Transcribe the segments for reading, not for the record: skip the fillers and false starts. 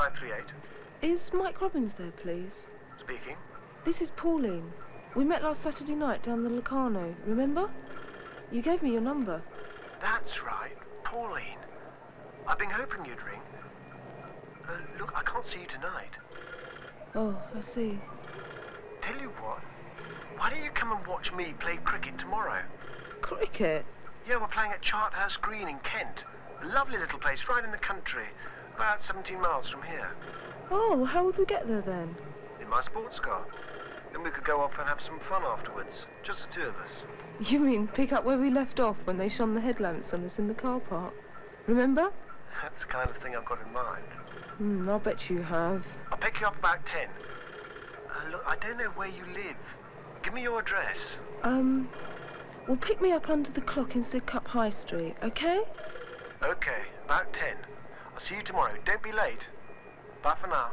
Clive 38. Is Mike Robbins there, please? Speaking. This is Pauline. We met last Saturday night down the Locarno, remember? You gave me your number. That's right, Pauline. I've been hoping you'd ring. Look, I can't see you tonight. Oh, I see. Tell you what, why don't you come and watch me play cricket tomorrow? Cricket? Yeah, we're playing at Charterhouse Green in Kent. A lovely little place right in the country, about 17 miles from here. Oh, how would we get there then? In my sports car. Then we could go off and have some fun afterwards. Just the two of us. You mean pick up where we left off when they shone the headlamps on us in the car park? Remember? That's the kind of thing I've got in mind. I'll bet you have. I'll pick you up about 10. Look, I don't know where you live. Give me your address. Well, pick me up under the clock in Sidcup High Street, okay? Okay, about 10. I'll see you tomorrow. Don't be late. Bye for now.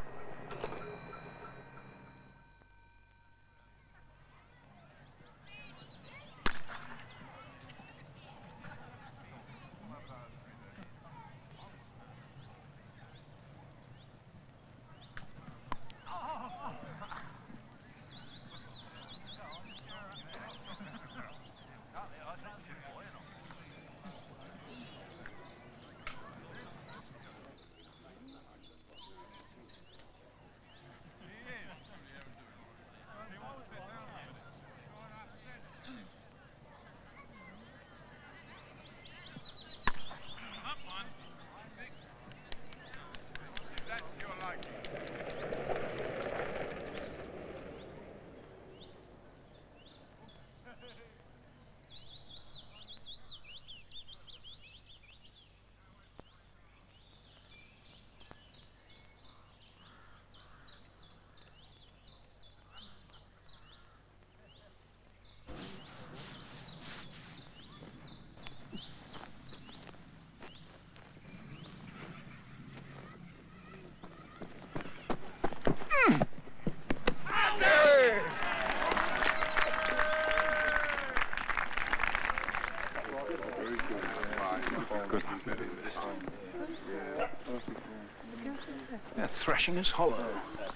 They're thrashing us hollow.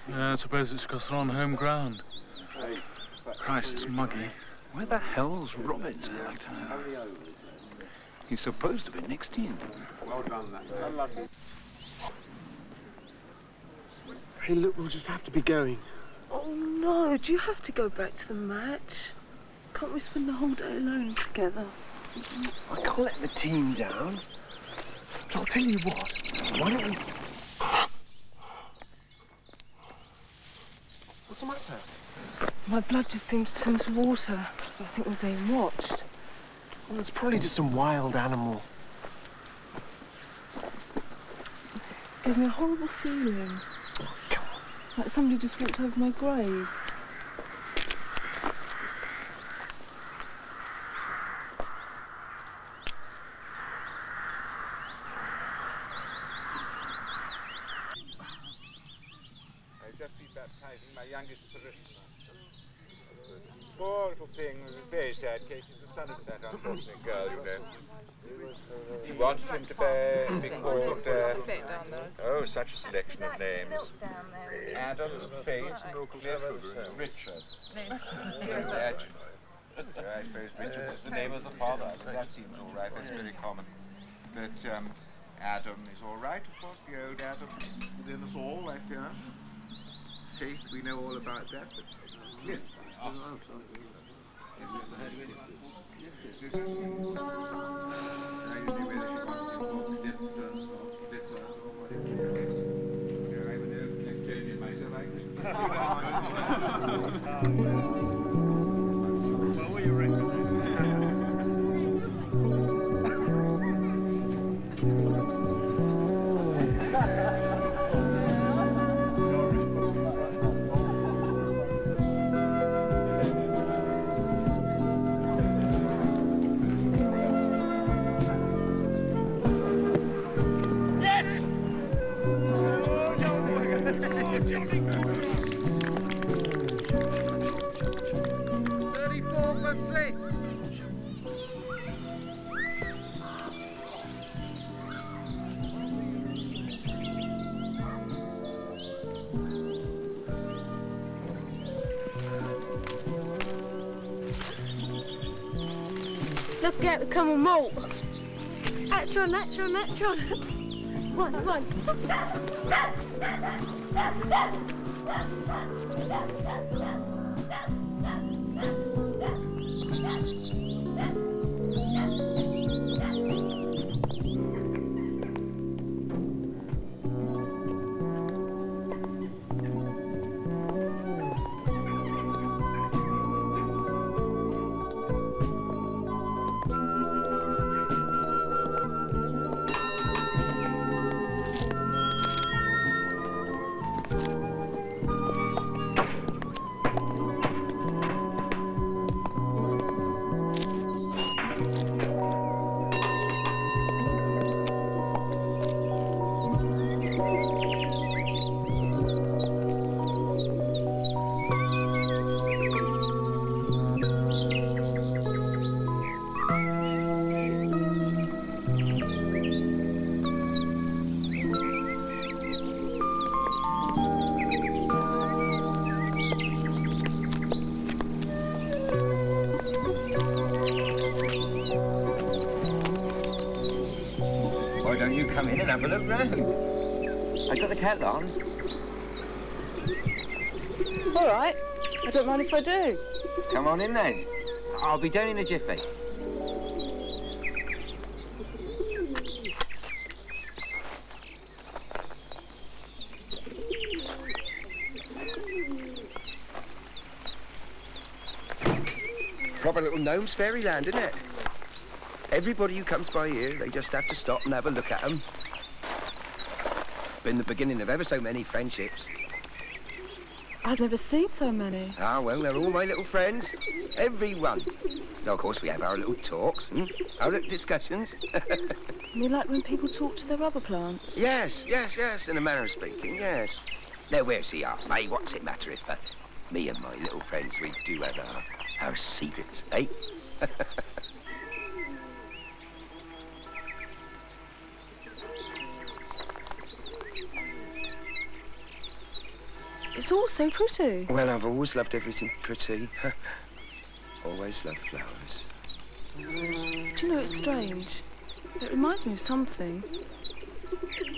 Yeah, I suppose it's because they're on home ground. Christ, it's muggy. Where the hell's Robbins, I'd like to know? He's supposed to be next in. Well done, that. Hey, look, we'll just have to be going. Oh, no. Do you have to go back to the match? Can't we spend the whole day alone together? I can't let the team down. But I'll tell you what. Why don't we... What's the matter? My blood just seems to turn to water. I think we're being watched. Well, it's probably just some wild animal. It gave me a horrible feeling. Oh, come on. Like somebody just walked over my grave. I've just been baptizing my youngest parishioner. Poor little thing was a very sad case. He's the son of that unfortunate girl, you know. She wanted him to be called, oh, such a selection of names. Adams, Faith, Clifford, Richard. Imagine. So I suppose Richard is the name of the father. That seems all right. That's very common. But Adam is all right, of course. The old Adam within us all, right there. Faith, we know all about that. But Cliff. What do you reckon? Look out, come on, Malt. Action. One. Why don't you come in and have a look round? I've got the kettle on. All right. I don't mind if I do. Come on in then. I'll be down in a jiffy. Proper little gnome's fairyland, isn't it? Everybody who comes by here, they just have to stop and have a look at them. Been the beginning of ever so many friendships. I've never seen so many. Ah, well, they're all my little friends. Everyone. Now, of course, we have our little talks, our little discussions. You like when people talk to their rubber plants? Yes, in a manner of speaking, yes. Now, where's he at, mate? What's it matter if me and my little friends, we do have our secrets, eh? It's all so pretty. Well, I've always loved everything pretty. Always loved flowers. Do you know, it's strange. It reminds me of something.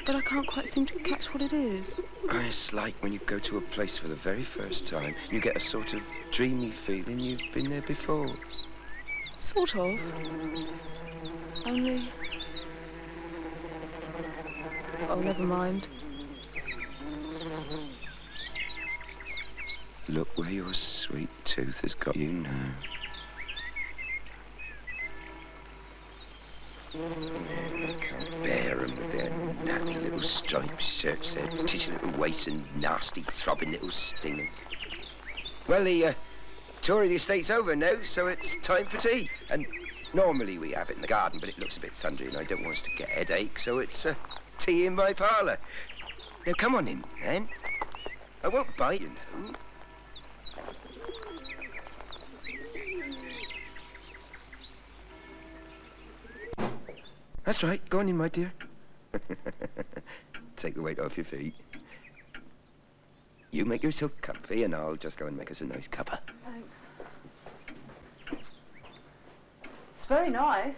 But I can't quite seem to catch what it is. It's like when you go to a place for the very first time, you get a sort of dreamy feeling you've been there before. Sort of. Only... Oh, never mind. Look where your sweet tooth has got you now. I can't bear 'em with their nappy little striped shirts, their titty little waists and nasty throbbing little stingers. Well, the tour of the estate's over now, so it's time for tea. And normally we have it in the garden, but it looks a bit thundery and I don't want us to get a headache, so it's tea in my parlour. Now, come on in, then. I won't bite, you know. That's right. Go on in, my dear. Take the weight off your feet. You make yourself comfy, and I'll just go and make us a nice cuppa. Thanks. It's very nice.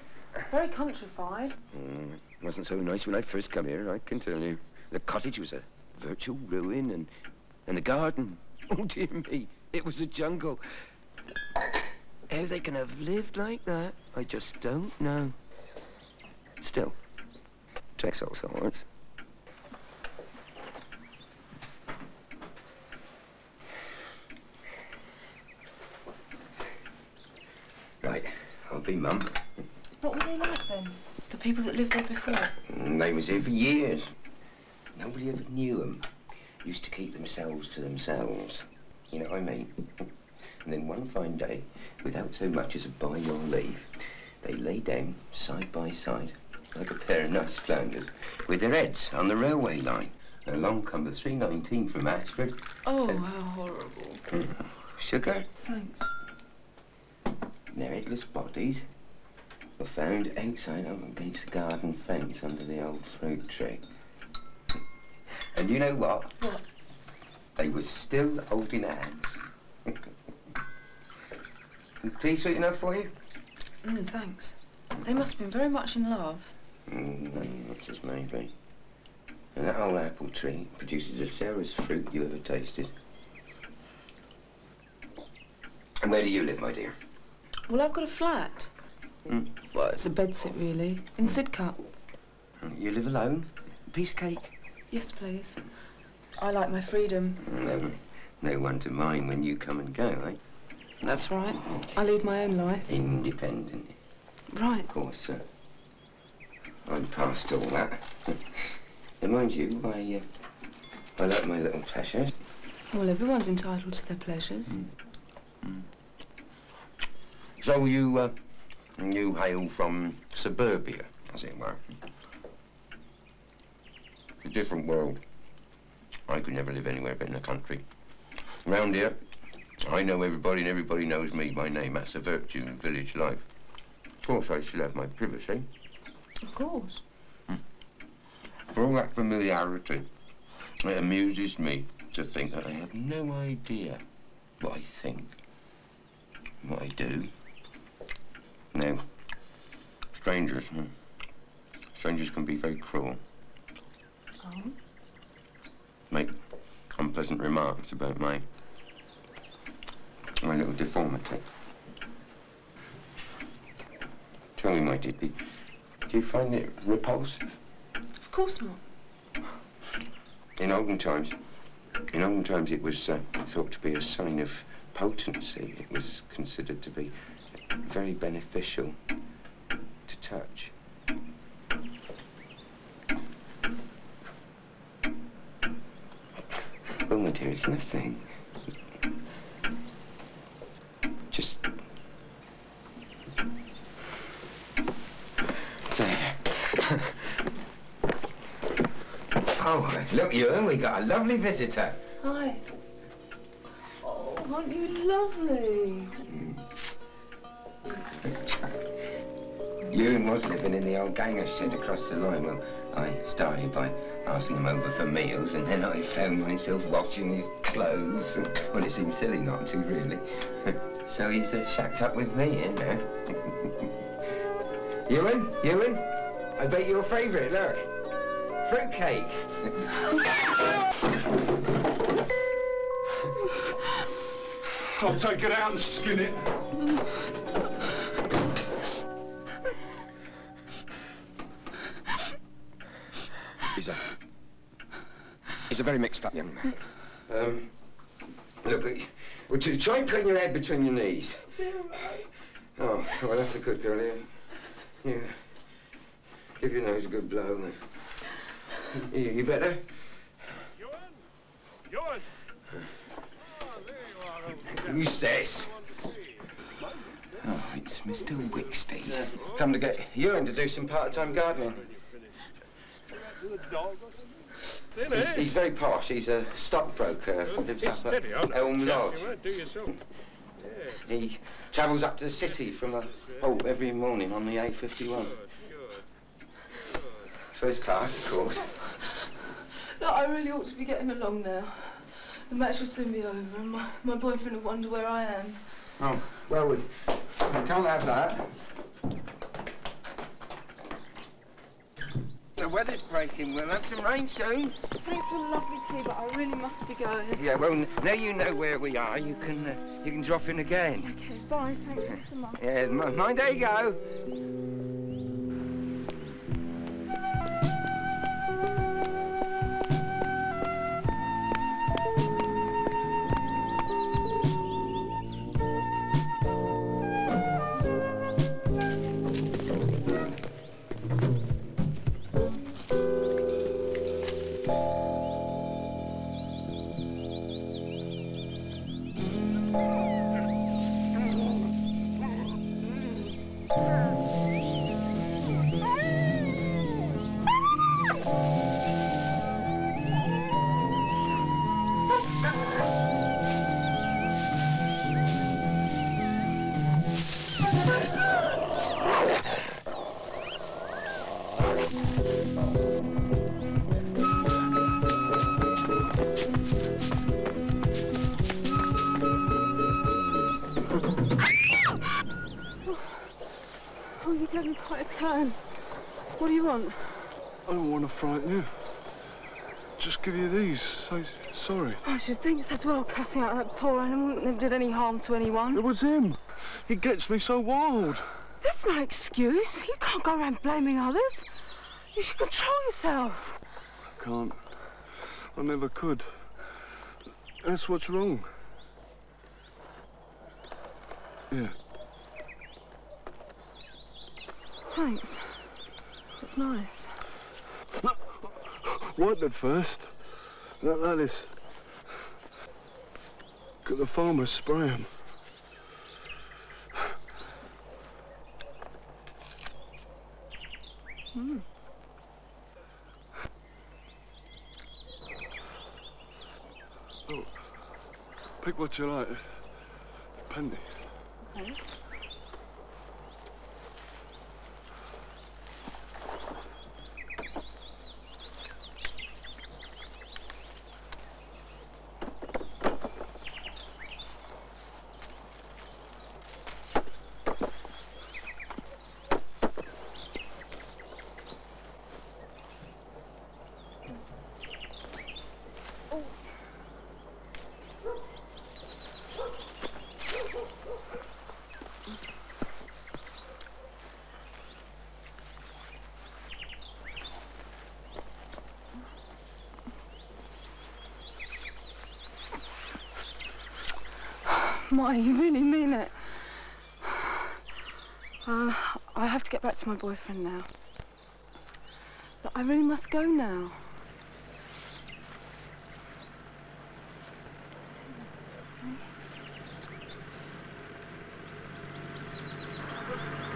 Very countrified. It wasn't so nice when I first come here, I can tell you. The cottage was a virtual ruin, and the garden, oh dear me, it was a jungle. How they can have lived like that, I just don't know. Still, takes all sorts. Right, I'll be Mum. What were they like then? The people that lived there before? They was here for years. Nobody ever knew them. Used to keep themselves to themselves. You know what I mean? And then one fine day, without so much as a by your leave, they lay down side by side, like a pair of nice flounders, with their heads on the railway line. And along come the 319 from Ashford. Oh, how horrible. Sugar? Thanks. Their headless bodies were found outside up against the garden fence under the old fruit tree. And you know what? What? They were still holding hands. Some tea sweet enough for you? Thanks. They must have been very much in love. Not as maybe. And that old apple tree produces the sourest fruit you ever tasted. And where do you live, my dear? Well, I've got a flat. Well, it's a bedsit, really, in Sidcup. You live alone? A piece of cake? Yes, please. I like my freedom. No one to mind when you come and go, eh? That's right. I lead my own life. Independent. Right. Of course, I'm past all that. And mind you, I like my little pleasures. Well, everyone's entitled to their pleasures. So you hail from suburbia, as it were. A different world. I could never live anywhere but in the country. Round here, I know everybody and everybody knows me by name. That's a virtue in village life. Of course, I still have my privacy. Of course. For all that familiarity, it amuses me to think that I have no idea what I think, what I do. Now, strangers can be very cruel. Oh? Make unpleasant remarks about my little deformity. Tell me, my dear, do you find it repulsive? Of course not. In olden times it was thought to be a sign of potency. It was considered to be very beneficial to touch. Oh, my dear, it's nothing. Just... there. Oh, look, Ewan, we got a lovely visitor. Hi. Oh, aren't you lovely? Ewan was living in the old ganger's shed across the line. Well, I started by asking him over for meals, and then I found myself washing his clothes. Well, it seemed silly not to, really. So he's shacked up with me here now. Ewan, I bet your favourite, look. Fruitcake. I'll take it out and skin it. He's a very mixed up young man. Look, well, try putting your head between your knees. Oh, well, that's a good girl, yeah. Yeah. Give your nose a good blow. You better? Ewan! Who's this? Oh, it's Mr. Wicksteed. He's come to get Ewan to do some part-time gardening. He's very posh. He's a stockbroker. Lives up at Elm Lodge. He travels up to the city from every morning on the A51. First class, of course. Look, I really ought to be getting along now. The match will soon be over, and my boyfriend will wonder where I am. Oh, well, we can't have that. The weather's breaking. We'll have some rain soon. Thanks for the lovely tea, but I really must be going. Yeah, well, now you know where we are. You can drop in again. Okay, bye. Thank you so much. Yeah, mind there you go. gave me quite a turn. What do you want? I don't want to frighten you. Just give you these. So sorry. I should think so as well, cutting out that poor animal that never did any harm to anyone. It was him. He gets me so wild. That's no excuse. You can't go around blaming others. You should control yourself. I can't. I never could. That's what's wrong. Yeah. Thanks. That's nice. Wiped it first. Like this. Got the farmers spray 'em. Hmm. Oh, pick what you like. Penny. Okay. Marty, you really mean it? I have to get back to my boyfriend now. But I really must go now.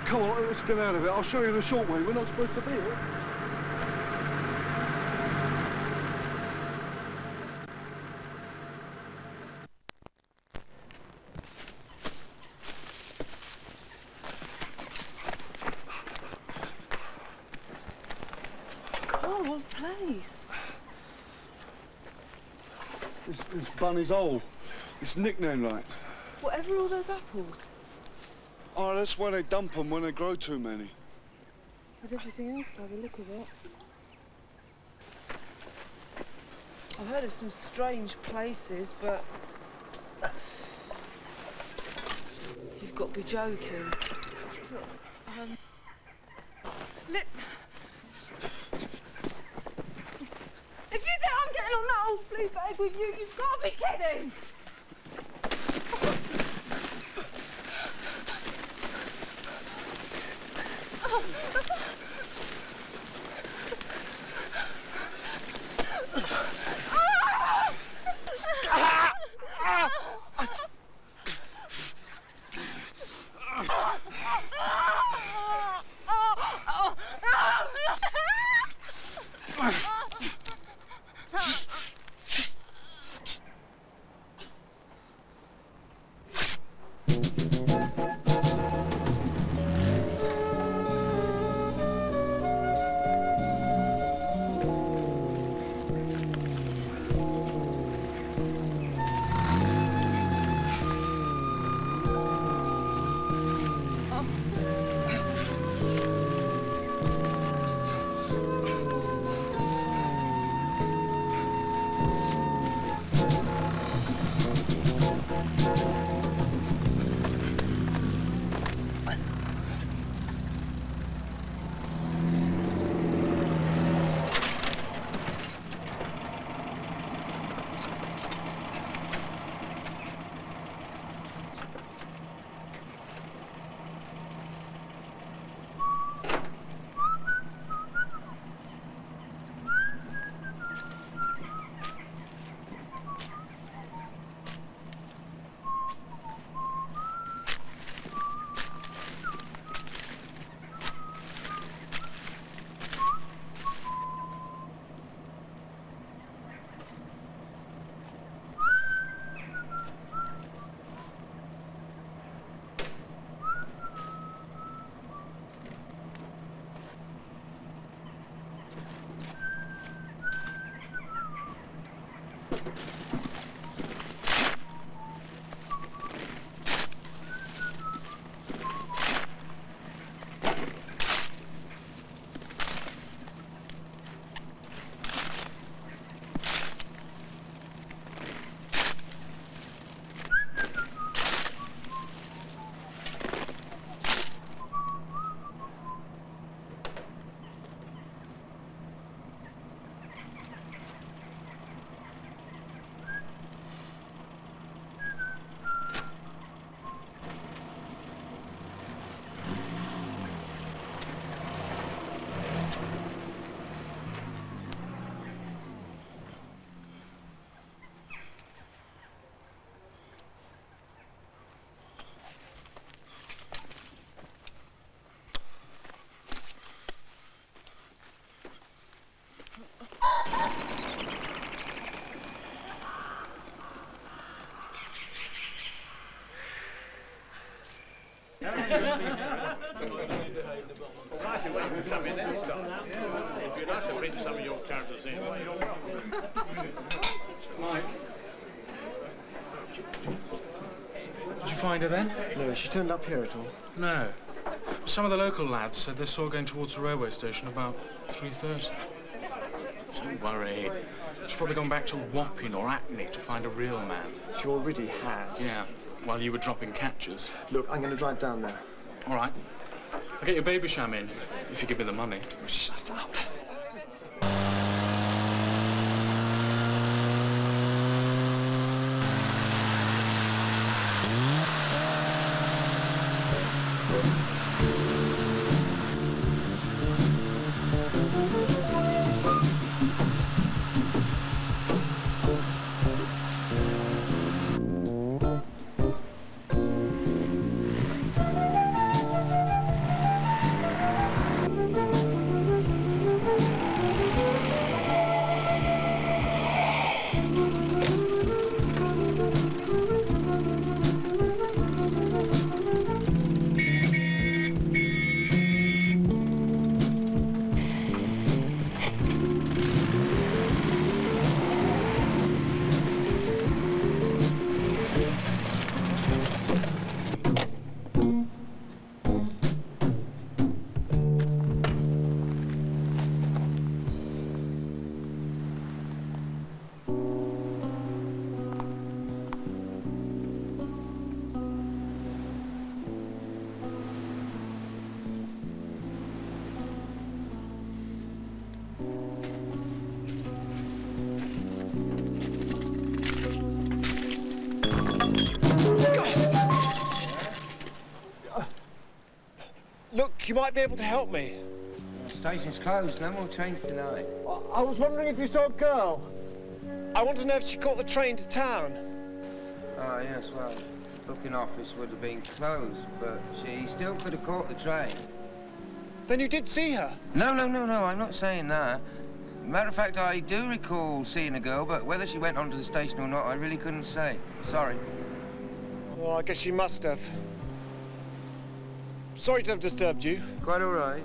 Come on, let's get out of it. I'll show you the short way. We're not supposed to be here. God, what place? It's Bunny's hole. It's nicknamed like. Whatever are all those apples? Oh, that's where they dump them when they grow too many. There's everything else by the look of it. I've heard of some strange places, but... You've got to be joking. Look... If you think I'm getting on that old blue bag with you, you've got to be kidding! If you'd like to bring some of your characters in. Mike. Did you find her then? No, she turned up here at all. No. Some of the local lads said they saw her going towards the railway station about 3:30. Don't worry. She's probably gone back to Wapping or Hackney to find a real man. She already has. Yeah, while you were dropping catches. Look, I'm going to drive down there. All right. I'll get your baby sham in, if you give me the money. Shut up. Look, you might be able to help me. The station's closed. No more trains tonight. I was wondering if you saw a girl. I want to know if she caught the train to town. Oh, yes, well, the booking office would have been closed, but she still could have caught the train. Then you did see her? No, I'm not saying that. Matter of fact, I do recall seeing a girl, but whether she went onto the station or not, I really couldn't say. Sorry. Well, I guess she must have. Sorry to have disturbed you. Quite all right.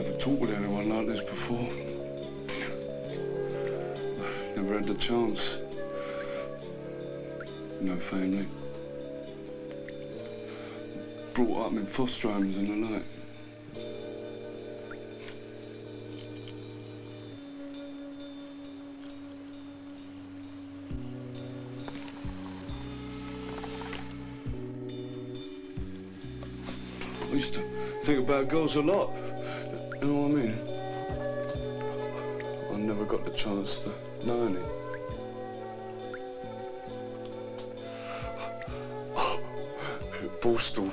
never talked with anyone like this before. Never had the chance. No family. Brought up in foster homes and the like. I used to think about girls a lot. You know what I mean? I never got the chance to know any. Borstal.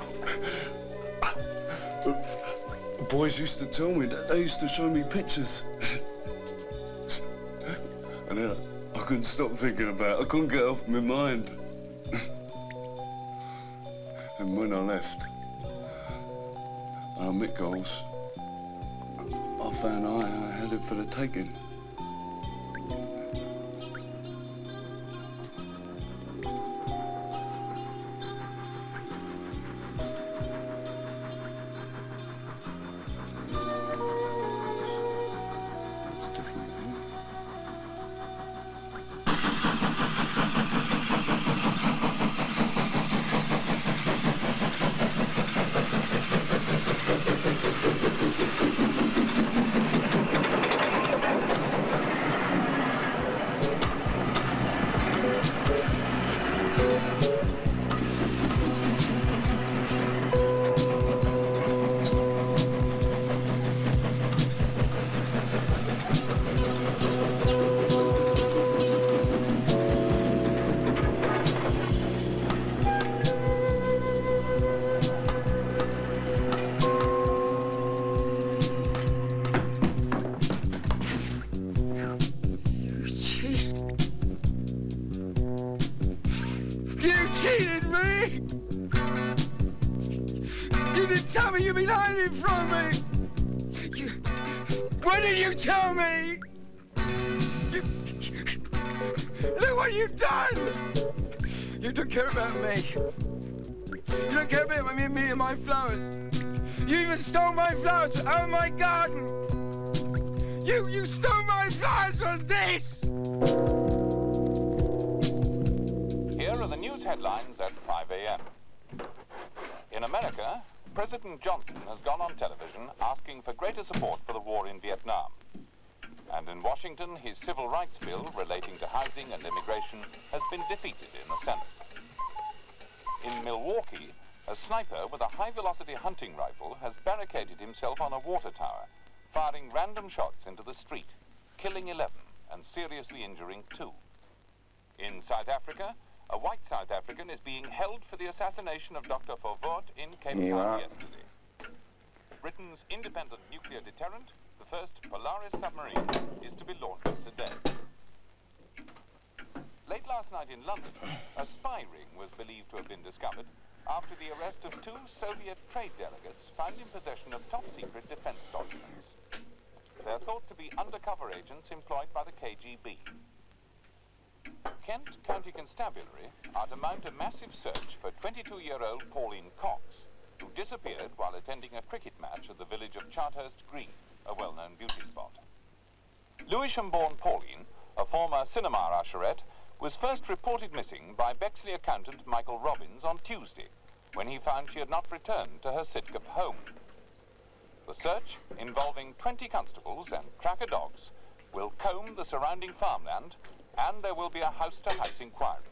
Boys used to tell me that they used to show me pictures. And then I couldn't stop thinking about it. I couldn't get it off my mind. And when I left, and I met girls, I found I had it for the taking. What did you tell me? Look what you've done! You don't care about me. You don't care about me and my flowers. You even stole my flowers out of my garden. You stole my flowers for this! Here are the news headlines at 5 a.m. In America, President Johnson has gone on television asking for greater support for the war in Vietnam. And in Washington, his civil rights bill relating to housing and immigration has been defeated in the Senate. In Milwaukee, a sniper with a high-velocity hunting rifle has barricaded himself on a water tower, firing random shots into the street, killing 11 and seriously injuring 2. In South Africa, a white South African is being held for the assassination of Dr. Verwoerd in Cape Town yesterday. Britain's independent nuclear deterrent, the first Polaris submarine, is to be launched today. Late last night in London, a spy ring was believed to have been discovered after the arrest of 2 Soviet trade delegates found in possession of top-secret defense documents. They're thought to be undercover agents employed by the KGB. Kent County Constabulary are to mount a massive search for 22-year-old Pauline Cox, who disappeared while attending a cricket match at the village of Charthurst Green, a well-known beauty spot. Lewisham-born Pauline, a former cinema usherette, was first reported missing by Bexley accountant Michael Robbins on Tuesday, when he found she had not returned to her Sidcup home. The search, involving 20 constables and tracker dogs, will comb the surrounding farmland, and there will be a house-to-house inquiry.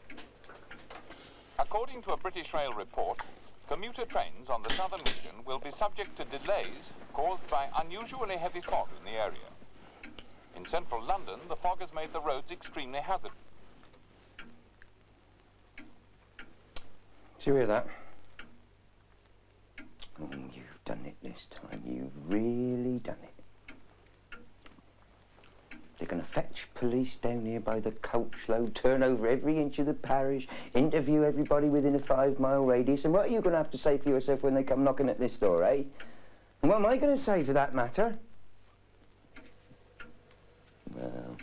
According to a British Rail report, commuter trains on the southern region will be subject to delays caused by unusually heavy fog in the area. In central London, the fog has made the roads extremely hazardous. Did you hear that? Oh, you've done it this time. You've really done it. They're going to fetch police down here by the coachload, turn over every inch of the parish, interview everybody within a 5-mile radius. And what are you going to have to say for yourself when they come knocking at this door, eh? And what am I going to say for that matter? Well,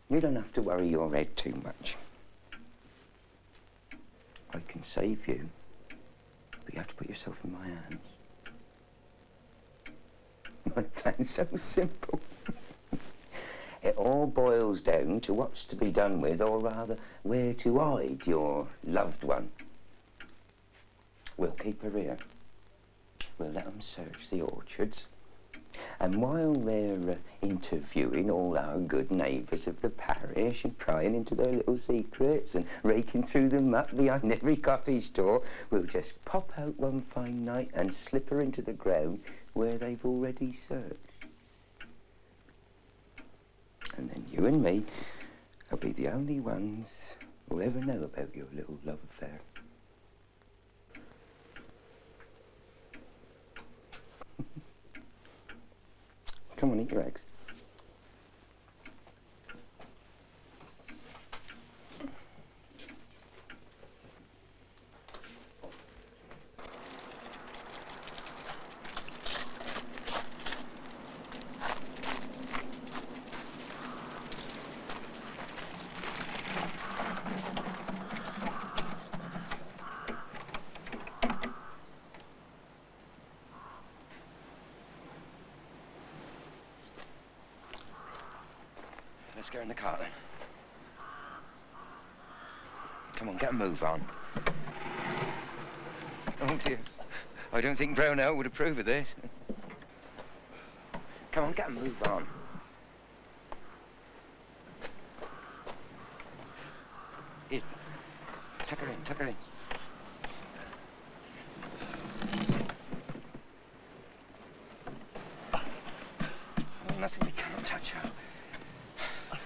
you don't have to worry your head too much. I can save you, but you have to put yourself in my hands. My plan's so simple. It all boils down to what's to be done with, or rather, where to hide your loved one. We'll keep her here. We'll let them search the orchards. And while they're interviewing all our good neighbours of the parish and prying into their little secrets and raking through the muck behind every cottage door, we'll just pop out one fine night and slip her into the ground where they've already searched. And then you and me will be the only ones who'll ever know about your little love affair. Come on, eat your eggs. Let's go in the car then. Come on, get a move on. Oh dear. I don't think Brownell would approve of this. Come on, get a move on. In. Tuck her in, tuck her in. Oh, nothing we can't touch her.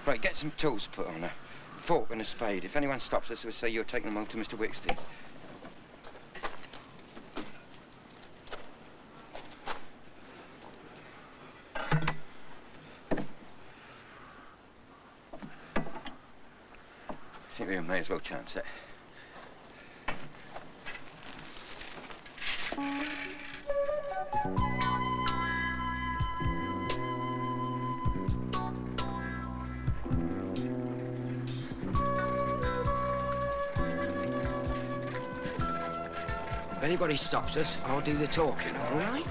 Right, get some tools put on her. Fork and a spade. If anyone stops us, we'll say you're taking them home to Mr. Wicksteed's. I think we may as well chance it. If anybody stops us, I'll do the talking, all right?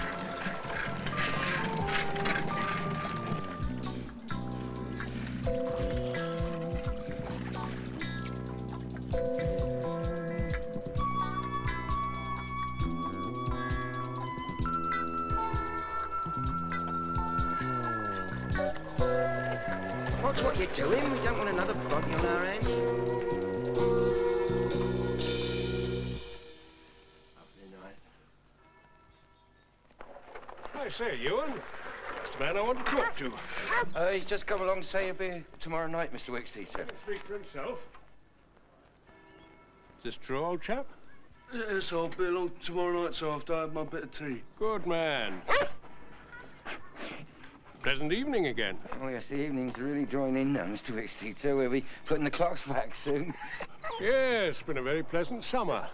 Watch what you're doing. We don't want another body on our hands. I say, Ewan, that's the man I want to talk to. He's just come along to say he'll be tomorrow night, Mr. Wicksteed, sir. Speak for himself. Is this true, old chap? Yes, I'll be along tomorrow night, so after I have my bit of tea. Good man. Pleasant evening again. Oh, yes, the evening's really drawing in now, Mr. Wicksteed, so we'll be putting the clocks back soon. Yes, it's been a very pleasant summer.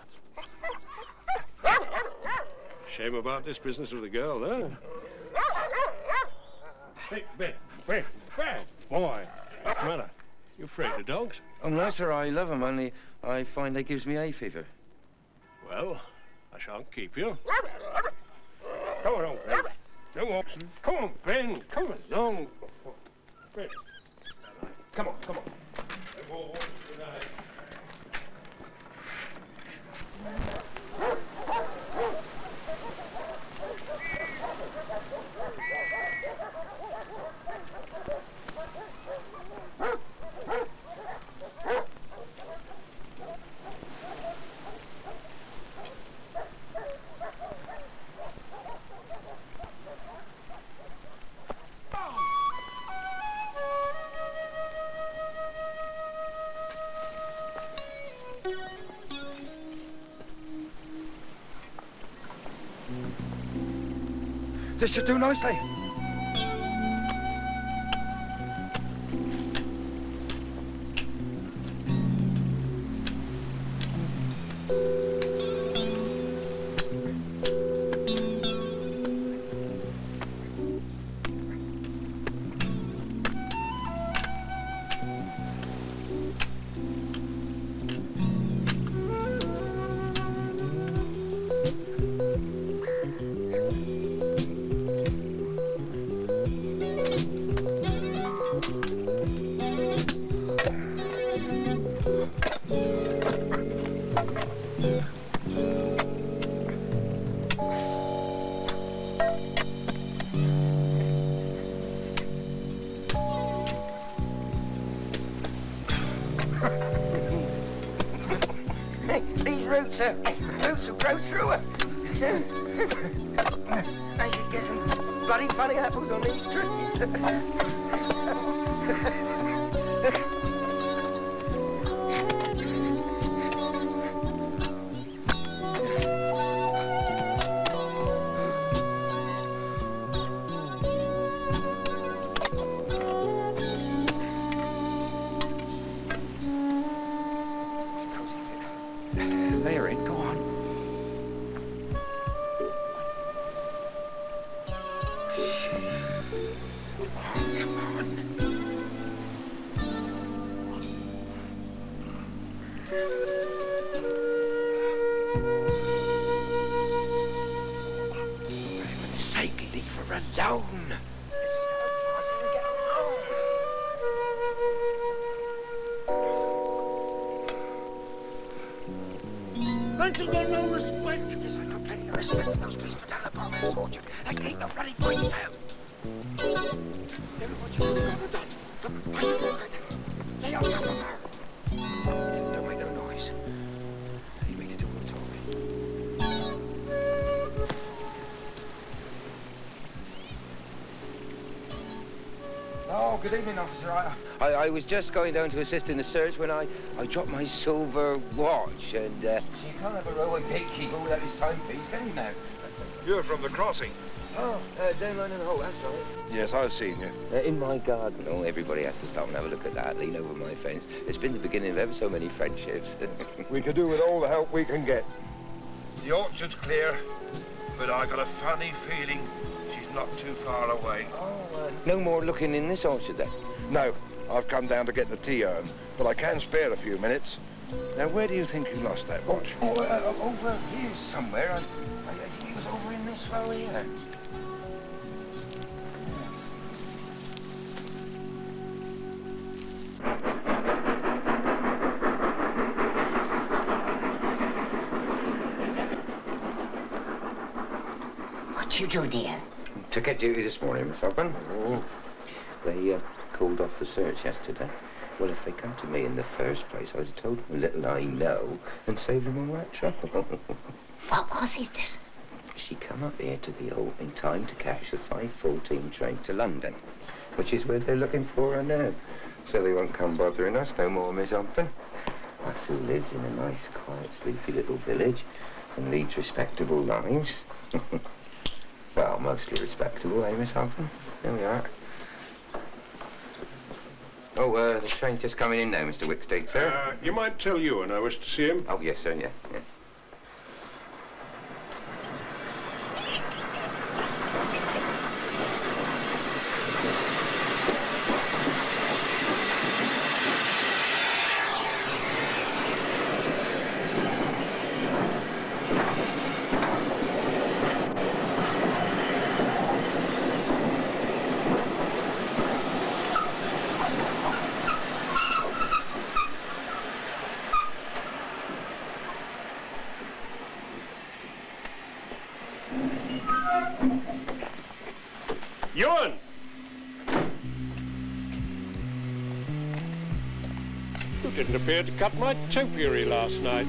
Shame about this business with the girl, huh? Hey, Ben, boy, what's the matter? You afraid of dogs? Oh, no, sir, I love 'em, only I find they gives me hay fever. Well, I shan't keep you. Come on, Ben. Don't walk. Come on, Ben. Come along. Ben. Come on, come on. This should do nicely. These roots will grow through her. I should get some bloody funny apples on these trees. They're in, go on. Come on. For heaven's sake, leave her alone. This is how far you can get along. Mantle got no respect. Yes, I got plenty of respect for those people down the Barber's Orchard. I can eat the bloody points down. Never what you've got to done. Lay on top of her. Don't make no noise. You mean to do all talking. Oh, good evening, officer. I was just going down to assist in the search when I dropped my silver watch and... So you can't have a railway gatekeeper without his timepiece, can you now? You're from the crossing. Oh, down London Hole, that's right. Yes, I've seen you. In my garden. Oh, everybody has to stop and have a look at that, lean over my fence. It's been the beginning of ever so many friendships. We could do with all the help we can get. The orchard's clear, but I got a funny feeling she's not too far away. Oh, no more looking in this orchard, then? No, I've come down to get the tea urn, but I can spare a few minutes. Now, where do you think you lost that watch? Over here somewhere. He was over in this row here. What do you do, dear? Ticket duty this morning, Miss Hoffman. Oh. They called off the search yesterday. Well, if they come to me in the first place, I'd have told them a little I know and saved them all that trouble. What was it? She come up here to the Old in time to catch the 5:14 train to London, which is where they're looking for her now. So they won't come bothering us no more, Miss Humpton. Us who lives in a nice, quiet, sleepy little village and leads respectable lives. Well, mostly respectable, eh, Miss Humpton? There we are. Oh, the train's just coming in now, Mr. Wicksteed, sir. You might tell Ewan I wish to see him. Oh, yes, sir, yeah. Ewan! You didn't appear to cut my topiary last night.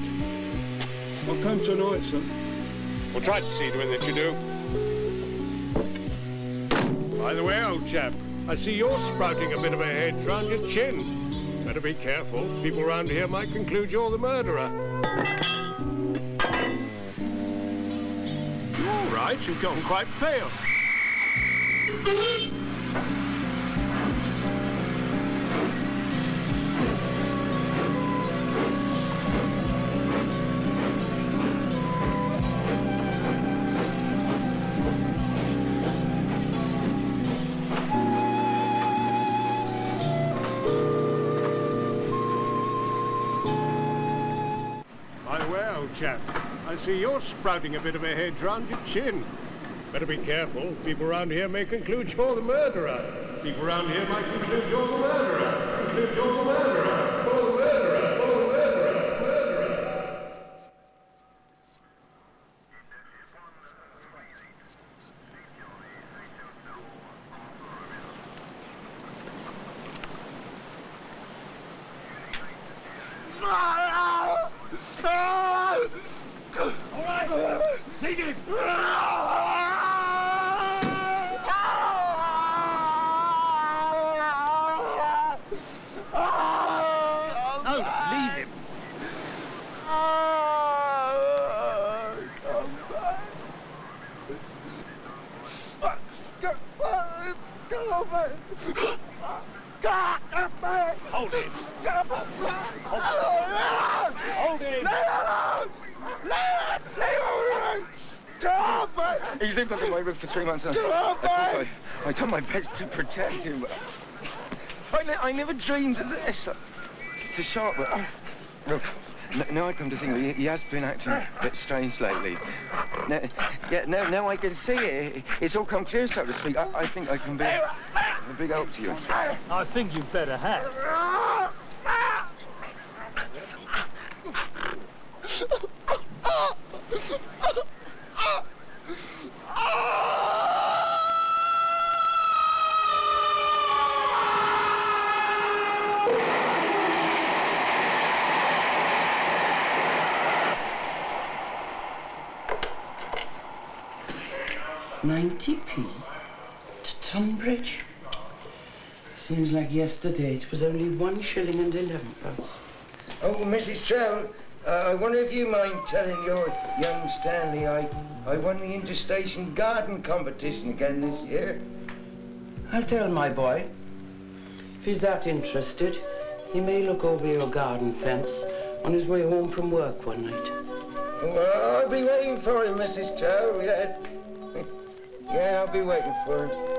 I'll come tonight, sir. We'll try to see to it that you do. By the way, old chap, I see you're sprouting a bit of a hedge round your chin. Better be careful. People around here might conclude you're the murderer. You're all right. You've gone quite pale. By the way, old chap, I see you're sprouting a bit of a hedge round your chin. Better be careful. People around here may conclude you're the murderer. People around here might conclude you're the murderer. Conclude you're the murderer. You're the murderer. All right. Sing it. No, leave him. Hold him. Hold him. He's lived under my roof for 3 months now. I done my best to protect him. I never dreamed of this. It's a shock, but look, now I come to think of it, he has been acting a bit strange lately. Now I can see it. It's all come clear, so to speak. I think I can be a big help to you. I think you'd better have. £90 to Tunbridge. Seems like yesterday. It was only 1 shilling and 11 pence. Oh, Mrs. Trell, I wonder if you mind telling your young Stanley I won the interstation garden competition again this year. I'll tell my boy. If he's that interested, he may look over your garden fence on his way home from work one night. Well, I'll be waiting for him, Mrs. Trell, yes. Yeah, I'll be waiting for him.